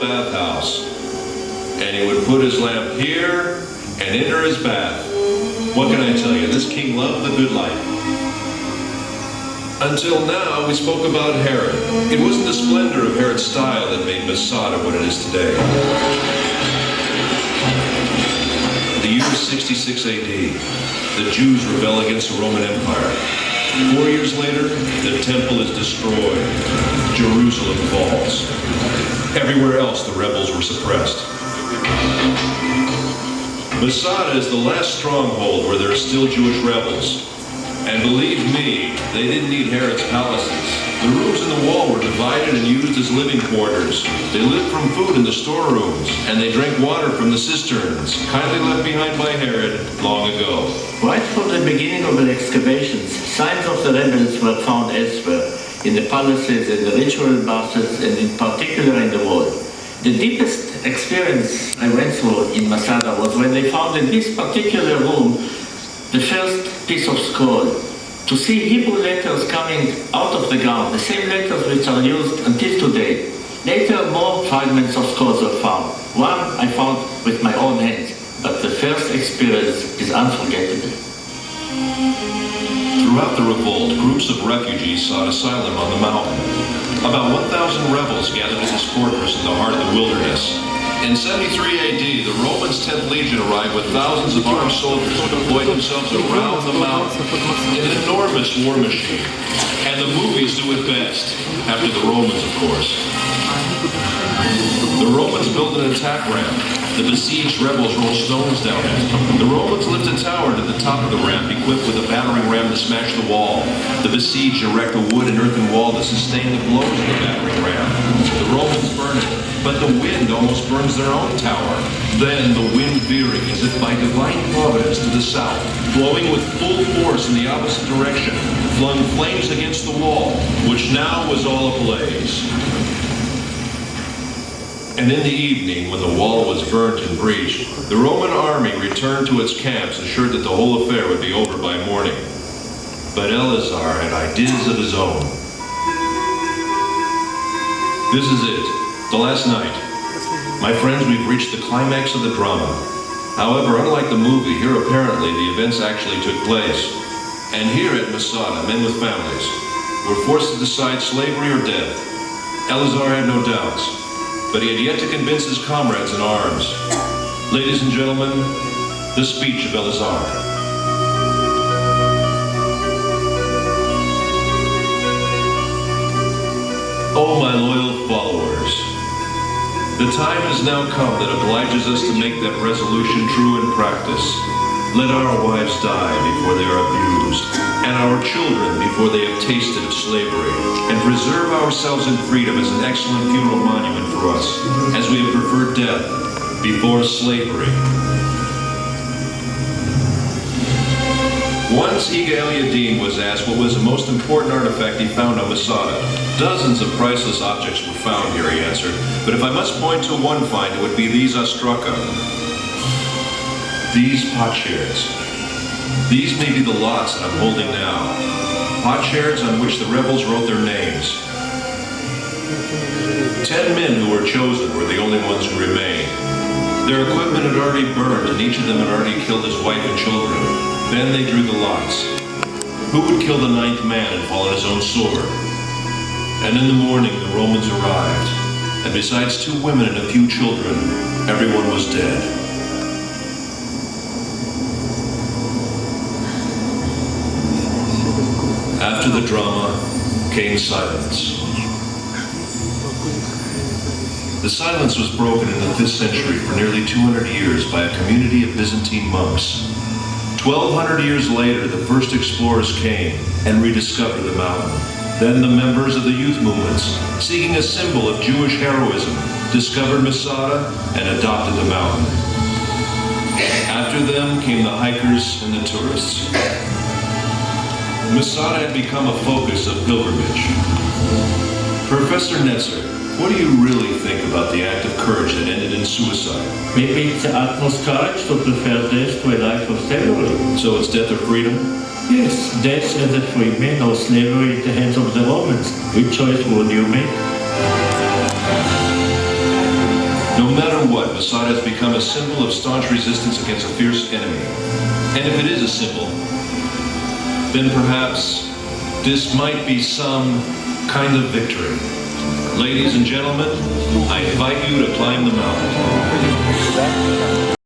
bathhouse, and he would put his lamp here and enter his bath. What can I tell you? This king loved the good life. Until now, we spoke about Herod. It wasn't the splendor of Herod's style that made Masada what it is today. The year 66 AD, the Jews rebel against the Roman Empire. 4 years later, the temple is destroyed. Jerusalem falls. Everywhere else, the rebels were suppressed. Masada is the last stronghold where there are still Jewish rebels. And believe me, they didn't need Herod's palaces. The rooms in the wall were divided and used as living quarters. They lived from food in the storerooms, and they drank water from the cisterns, kindly left behind by Herod long ago. Right from the beginning of the excavations, signs of the rebels were found elsewhere, in the palaces, in the ritual baths, and in particular in the wall. The deepest experience I went through in Masada was when they found in this particular room the first piece of scroll. To see Hebrew letters coming out of the ground, the same letters which are used until today. Later, more fragments of scrolls were found. One I found with my own hands, but the first experience is unforgettable. Throughout the revolt, groups of refugees sought asylum on the mountain. About 1,000 rebels gathered in this fortress in the heart of the wilderness. In 73 AD, the Romans' 10th Legion arrived with thousands of armed soldiers who deployed themselves around the mountain in an enormous war machine. And the movies do it best, after the Romans, of course. The Romans built an attack ramp. The besieged rebels rolled stones down it. The Romans lifted a tower to the top of the ramp, equipped with a battering ram to smash the wall. The besieged erect a wood and earthen wall to sustain the blows of the battering ram. The Romans burn it, but the wind almost burns their own tower. Then the wind veering as if by divine providence to the south, blowing with full force in the opposite direction, flung flames against the wall, which now was all ablaze. And in the evening, when the wall was burnt and breached, the Roman army returned to its camps, assured that the whole affair would be over by morning. But Eleazar had ideas of his own. This is it, the last night. My friends, we've reached the climax of the drama. However, unlike the movie, here apparently the events actually took place. And here at Masada, men with families were forced to decide slavery or death. Eleazar had no doubts, but he had yet to convince his comrades in arms. Ladies and gentlemen, the speech of Eleazar. Oh, my loyal followers, the time has now come that obliges us to make that resolution true in practice. Let our wives die before they are abused, and our children before they have tasted of slavery, and preserve ourselves in freedom as an excellent funeral monument for us, as we have preferred death before slavery. Once Iga El-Yadin was asked what was the most important artifact he found on Masada. Dozens of priceless objects were found here, he answered, but if I must point to one find, it would be these ostraka. These potsherds. These may be the lots that I'm holding now. Potsherds on which the rebels wrote their names. 10 men who were chosen were the only ones who remained. Their equipment had already burned, and each of them had already killed his wife and children. Then they drew the lots. Who would kill the 9th man and fall on his own sword? And in the morning the Romans arrived, and besides 2 women and a few children, everyone was dead. After the drama came silence. The silence was broken in the 5th century for nearly 200 years by a community of Byzantine monks. 1,200 years later, the first explorers came and rediscovered the mountain. Then the members of the youth movements, seeking a symbol of Jewish heroism, discovered Masada and adopted the mountain. After them came the hikers and the tourists. Masada had become a focus of pilgrimage. Professor Netzer, what do you really think about the act of courage that ended in suicide? Maybe it's the utmost courage to prefer death to a life of slavery. So it's death or freedom? Yes, death as a free man or slavery in the hands of the Romans. Which choice would you make? No matter what, Masada has become a symbol of staunch resistance against a fierce enemy. And if it is a symbol, then perhaps this might be some kind of victory. Ladies and gentlemen, I invite you to climb the mountain.